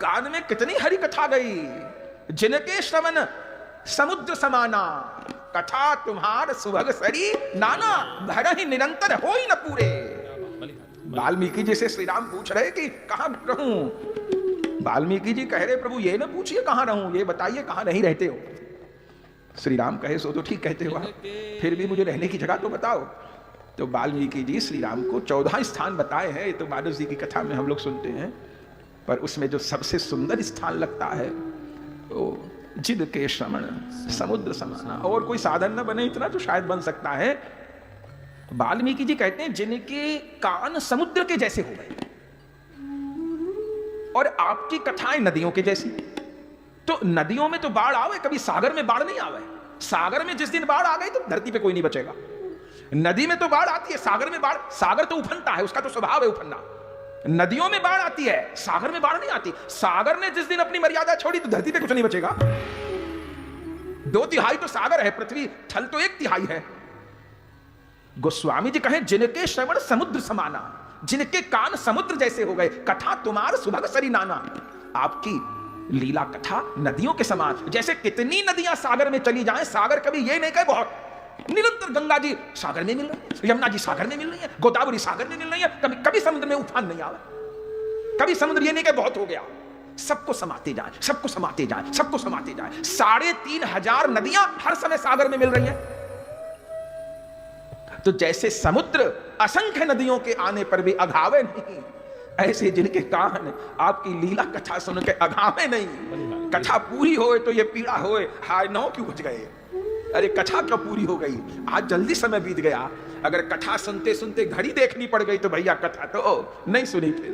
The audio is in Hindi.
कान में कितनी हरी कथा गई, जिनके श्रवण समुद्र समाना, कथा तुम्हार सुभग सरी नाना, भर ही निरंतर हो ही न पूरे। वाल्मीकि जी से श्री राम पूछ रहे कि कहां रहूं। वाल्मीकि जी कह रहे प्रभु ये ना पूछिए कहां रहूं, ये बताइए कहां नहीं रहते हो। श्री राम कहे सो तो ठीक कहते हो आप, फिर भी मुझे रहने की जगह तो बताओ। तो वाल्मीकि जी श्री राम को 14 स्थान बताए हैं। ये तो मानस जी की कथा में हम लोग सुनते हैं, पर उसमें जो सबसे सुंदर स्थान लगता है वो जिनके श्रवण समुद्र समाना। और कोई साधन न बने इतना तो शायद बन सकता है। वाल्मीकि जी कहते हैं जिनके कान समुद्र के जैसे हो गए, और आपकी कथाएं नदियों के जैसी। तो नदियों में तो बाढ़ आवे, कभी सागर में बाढ़ नहीं आवे। सागर में जिस दिन बाढ़ आ गई तो धरती पे कोई नहीं बचेगा। नदी में तो बाढ़ आती है, सागर में बाढ़, सागर तो उफनता है, उसका तो स्वभाव है उफनना। नदियों में बाढ़ आती है, सागर में बाढ़ नहीं आती। सागर ने जिस दिन अपनी मर्यादा छोड़ी तो धरती पे कुछ नहीं बचेगा। 2/3 तो सागर है, पृथ्वी थल तो 1/3 है। गोस्वामी जी कहें जिनके श्रवण समुद्र समाना, जिनके कान समुद्र जैसे हो गए, कथा तुम्हार सुभग सरी नाना। आपकी लीला कथा नदियों के समान। जैसे कितनी नदियां सागर में चली जाएं, सागर कभी ये नहीं कहे बहुत, निरंतर गंगा जी सागर में मिल रही है, यमुना जी सागर में मिल रही है, गोदावरी सागर में मिल रही है, कभी कभी समुद्र में उफान नहीं आवे। कभी समुद्र ये नहीं कहे बहुत हो गया। सबको समाते जाए, सबको समाते जाए, सबको समाते जाए। 3500 नदियां हर समय सागर में मिल रही हैं। तो जैसे समुद्र असंख्य नदियों के आने पर भी अघावे नहीं, ऐसे जिनके कान आपकी लीला कथा सुन के अघावे नहीं। कथा पूरी होए तो ये पीड़ा होए, हाय 9 क्यों बज गए, अरे कथा क्यों पूरी हो गई, आज जल्दी समय बीत गया। अगर कथा सुनते सुनते घड़ी देखनी पड़ गई तो भैया कथा तो नहीं सुनी फिर।